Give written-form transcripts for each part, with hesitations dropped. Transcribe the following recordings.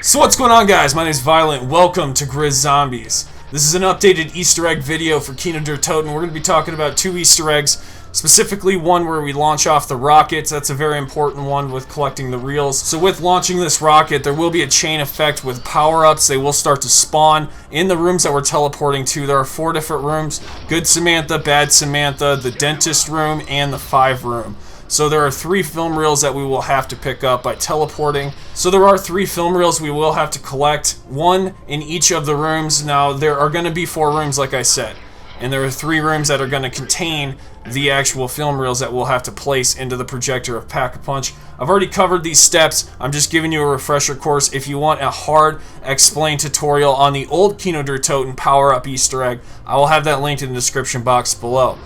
So what's going on, guys? My name is Viollent. Welcome to GRIZZ Zombies. This is an updated Easter egg video for Kino Der Toten. We're going to be talking about two Easter eggs, specifically one where we launch off the rockets. That's a very important one with collecting the reels. So with launching this rocket, there will be a chain effect with power-ups. They will start to spawn in the rooms that we're teleporting to. There are 4 different rooms: Good Samantha, Bad Samantha, the Dentist Room, and the 5 Room. So there are 3 film reels that we will have to pick up by teleporting. So there are 3 film reels we will have to collect, 1 in each of the rooms. Now there are going to be 4 rooms, like I said, and there are 3 rooms that are going to contain the actual film reels that we'll have to place into the projector of Pack-a-Punch. I've already covered these steps. I'm just giving you a refresher course. If you want a hard explained tutorial on the old Kino Der Toten power-up Easter egg, I will have that linked in the description box below.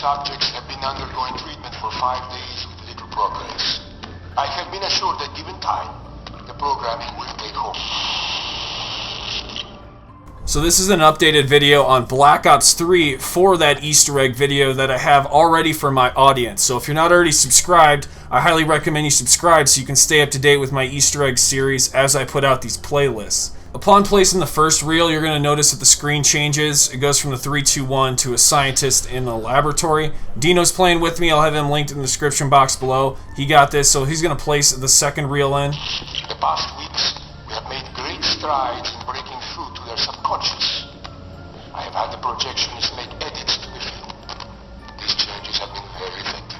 Subjects have been undergoing treatment for 5 days with little progress. I have been assured that given time, the programming will take hold. So this is an updated video on Black Ops 3 for that Easter egg video that I have already for my audience. So if you're not already subscribed, I highly recommend you subscribe so you can stay up to date with my Easter egg series as I put out these playlists. Upon placing the first reel, you're going to notice that the screen changes. It goes from the 3, 2, 1 to a scientist in the laboratory. Dino's playing with me. I'll have him linked in the description box below. He got this, so he's going to place the second reel in. In the past weeks, we have made great strides in breaking through to their subconscious. I have had the projectionists make edits to the film. These changes have been very effective.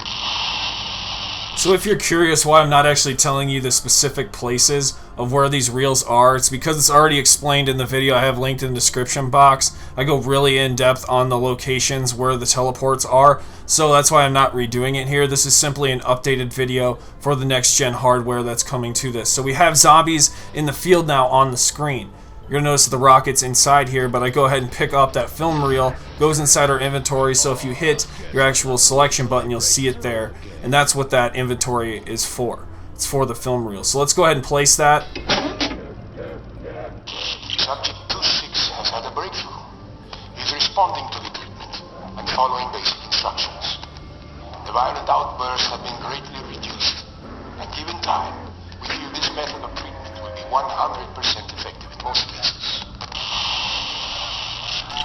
So if you're curious why I'm not actually telling you the specific places of where these reels are, it's because it's already explained in the video I have linked in the description box. I go really in depth on the locations where the teleports are, so that's why I'm not redoing it here. This is simply an updated video for the next gen hardware that's coming to this. So we have zombies in the field now on the screen. You're going to notice the rocket's inside here, but I go ahead and pick up that film reel, goes inside our inventory, so if you hit your actual selection button, you'll see it there, and that's what that inventory is for. It's for the film reel. So let's go ahead and place that. Subject 26 has had a breakthrough. He's responding to the treatment and following basic instructions. The violent outbursts have been greatly reduced, and given time, we feel this method of treatment will be 100% effective in most cases.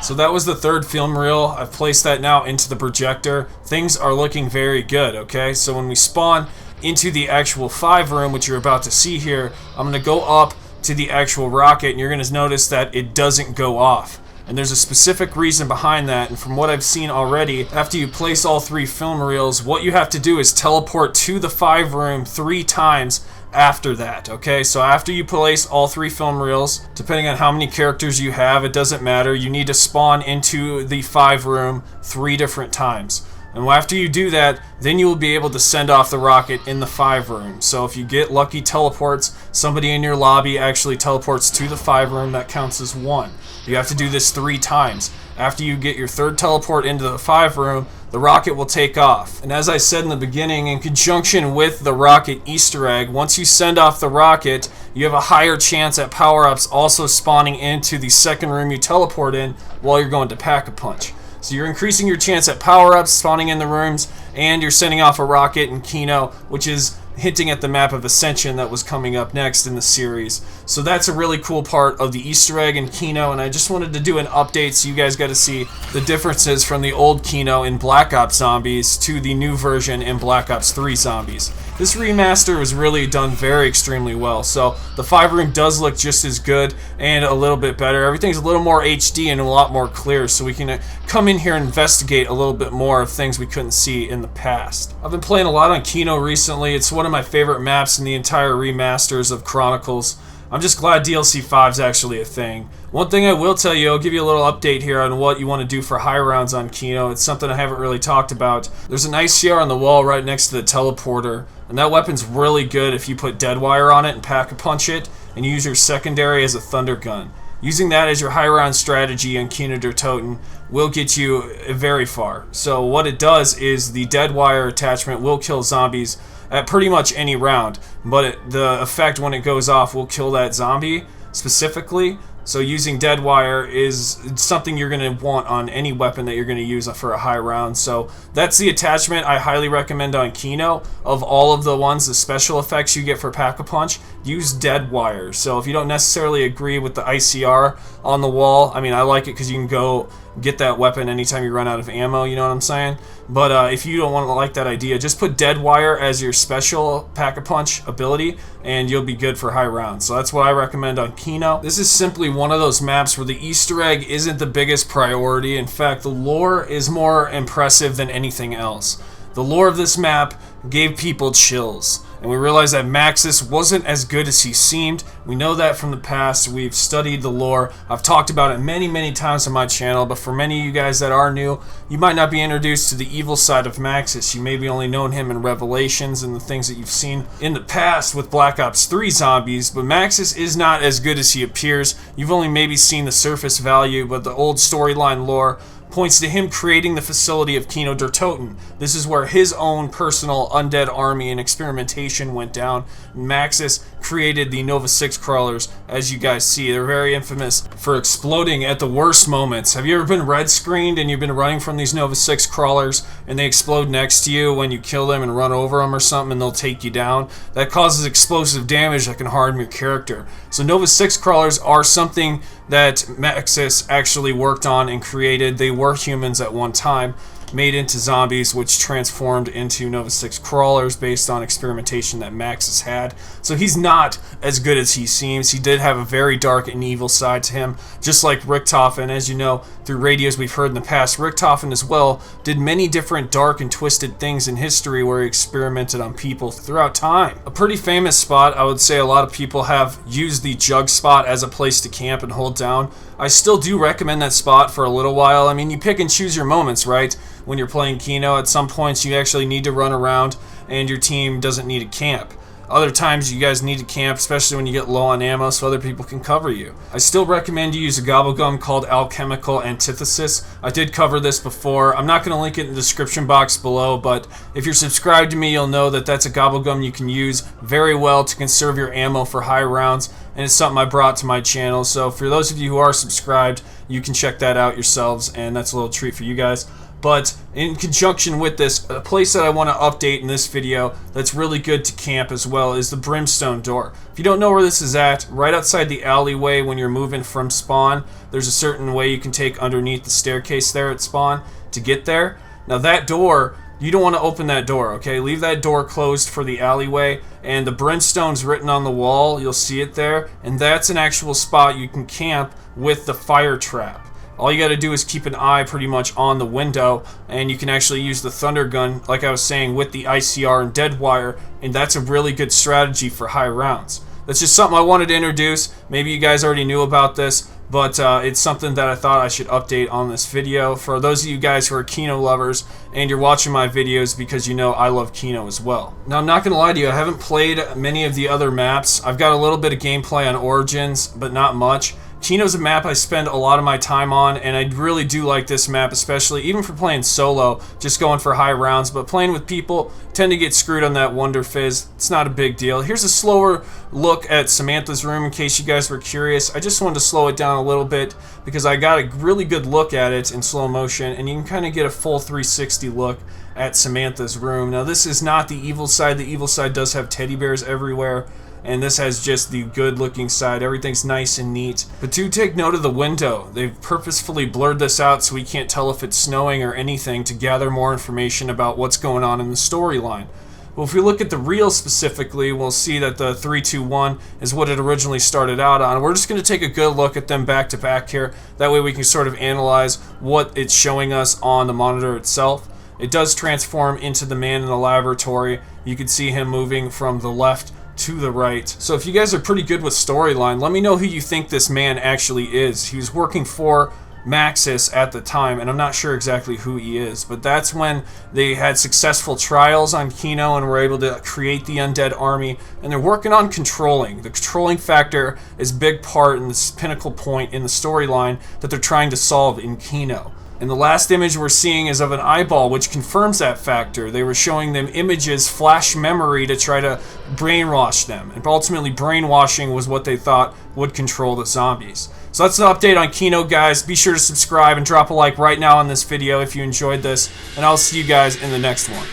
So that was the 3rd film reel. I've placed that now into the projector. Things are looking very good, okay? So when we spawn into the actual 5 room, which you're about to see here, I'm going to go up to the actual rocket, and you're going to notice that it doesn't go off. And there's a specific reason behind that, and from what I've seen already, after you place all 3 film reels, what you have to do is teleport to the 5 room 3 times after that, okay? So after you place all 3 film reels, depending on how many characters you have, it doesn't matter, you need to spawn into the 5 room 3 different times. And after you do that, then you will be able to send off the rocket in the 5 room. So if you get lucky teleports, somebody in your lobby actually teleports to the 5 room, that counts as 1. You have to do this 3 times. After you get your 3rd teleport into the 5 room, the rocket will take off. And as I said in the beginning, in conjunction with the rocket Easter egg, once you send off the rocket, you have a higher chance at power-ups also spawning into the 2nd room you teleport in while you're going to Pack-a-Punch. So you're increasing your chance at power-ups, spawning in the rooms, and you're sending off a rocket in Kino, which is hinting at the map of Ascension that was coming up next in the series. So that's a really cool part of the Easter egg in Kino, and I just wanted to do an update so you guys got to see the differences from the old Kino in Black Ops Zombies to the new version in Black Ops 3 Zombies. This remaster was really done very extremely well, so the 5 room does look just as good and a little bit better. Everything's a little more HD and a lot more clear, so we can come in here and investigate a little bit more of things we couldn't see in the past. I've been playing a lot on Kino recently. It's one of my favorite maps in the entire remasters of Chronicles. I'm just glad DLC 5 is actually a thing. One thing I will tell you, I'll give you a little update here on what you want to do for high rounds on Kino. It's something I haven't really talked about. There's an ICR on the wall right next to the teleporter, and that weapon's really good if you put dead wire on it and Pack-a-Punch it, and use your secondary as a thunder gun. Using that as your high round strategy on Kino Der Toten will get you very far. So what it does is the dead wire attachment will kill zombies at pretty much any round, but the effect when it goes off will kill that zombie specifically, So using dead wire is something you're going to want on any weapon that you're going to use for a high round. So that's the attachment I highly recommend on Kino. Of all of the ones, the special effects you get for Pack-a-Punch, use dead wire. So if you don't necessarily agree with the ICR on the wall, I mean, I like it because you can go get that weapon anytime you run out of ammo, you know what I'm saying? But if you don't want to like that idea, just put dead wire as your special Pack-a-Punch ability and you'll be good for high rounds. So that's what I recommend on Kino. This is simply one of those maps where the Easter egg isn't the biggest priority. In fact, the lore is more impressive than anything else. The lore of this map gave people chills. And we realized that Maxis wasn't as good as he seemed. We know that from the past. We've studied the lore. I've talked about it many, many times on my channel, but for many of you guys that are new, you might not be introduced to the evil side of Maxis. You maybe only known him in Revelations and the things that you've seen in the past with Black Ops 3 zombies, but Maxis is not as good as he appears. You've only maybe seen the surface value, but the old storyline lore points to him creating the facility of Kino Der Toten. This is where his own personal undead army and experimentation went down. Maxis created the Nova 6 crawlers, as you guys see. They're very infamous for exploding at the worst moments. Have you ever been red screened and you've been running from these Nova 6 crawlers and they explode next to you when you kill them and run over them or something and they'll take you down? That causes explosive damage that can harm your character. So Nova 6 crawlers are something that Maxis actually worked on and created. They were humans at one time, made into zombies, which transformed into Nova 6 crawlers based on experimentation that Maxis had. So he's not as good as he seems. He did have a very dark and evil side to him, just like Richtofen. As you know, through radios we've heard in the past, Richtofen as well did many different dark and twisted things in history where he experimented on people throughout time. A pretty famous spot, I would say a lot of people have used the Jug spot as a place to camp and hold down. I still do recommend that spot for a little while. I mean, you pick and choose your moments, right? When you're playing Kino, at some points you actually need to run around and your team doesn't need to camp. Other times you guys need to camp, especially when you get low on ammo, so other people can cover you. I still recommend you use a gobblegum called Alchemical Antithesis. I did cover this before. I'm not going to link it in the description box below, but if you're subscribed to me, you'll know that that's a gobblegum you can use very well to conserve your ammo for high rounds, and it's something I brought to my channel. So for those of you who are subscribed, you can check that out yourselves, and that's a little treat for you guys. But in conjunction with this, a place that I want to update in this video that's really good to camp as well is the Brimstone Door. If you don't know where this is at, right outside the alleyway when you're moving from spawn, there's a certain way you can take underneath the staircase there at spawn to get there. Now that door, you don't want to open that door, okay? Leave that door closed for the alleyway, and the Brimstone's written on the wall, you'll see it there, and that's an actual spot you can camp with the fire trap. All you got to do is keep an eye pretty much on the window, and you can actually use the thunder gun, like I was saying, with the ICR and dead wire, and that's a really good strategy for high rounds. That's just something I wanted to introduce. Maybe you guys already knew about this, but it's something that I thought I should update on this video. For those of you guys who are Kino lovers, and you're watching my videos because you know I love Kino as well. Now, I'm not going to lie to you, I haven't played many of the other maps. I've got a little bit of gameplay on Origins, but not much. Kino's a map I spend a lot of my time on, and I really do like this map, especially even for playing solo, just going for high rounds, but playing with people, tend to get screwed on that Wonder Fizz. It's not a big deal. Here's a slower look at Samantha's room in case you guys were curious. I just wanted to slow it down a little bit because I got a really good look at it in slow motion, and you can kind of get a full 360 look at Samantha's room. Now, this is not the evil side. The evil side does have teddy bears everywhere, and this has just the good looking side. Everything's nice and neat. But do take note of the window. They've purposefully blurred this out so we can't tell if it's snowing or anything to gather more information about what's going on in the storyline. Well, if we look at the reel specifically, we'll see that the 3-2-1 is what it originally started out on. We're just going to take a good look at them back to back here. That way we can sort of analyze what it's showing us on the monitor itself. It does transform into the man in the laboratory. You can see him moving from the left to the right. So if you guys are pretty good with storyline, let me know who you think this man actually is. He was working for Maxis at the time, and I'm not sure exactly who he is, but that's when they had successful trials on Kino and were able to create the undead army, and they're working on controlling. The controlling factor is a big part in this pinnacle point in the storyline that they're trying to solve in Kino. And the last image we're seeing is of an eyeball, which confirms that factor. They were showing them images, flash memory, to try to brainwash them. And ultimately, brainwashing was what they thought would control the zombies. So that's the update on Kino, guys. Be sure to subscribe and drop a like right now on this video if you enjoyed this, and I'll see you guys in the next one.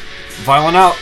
Viollent out.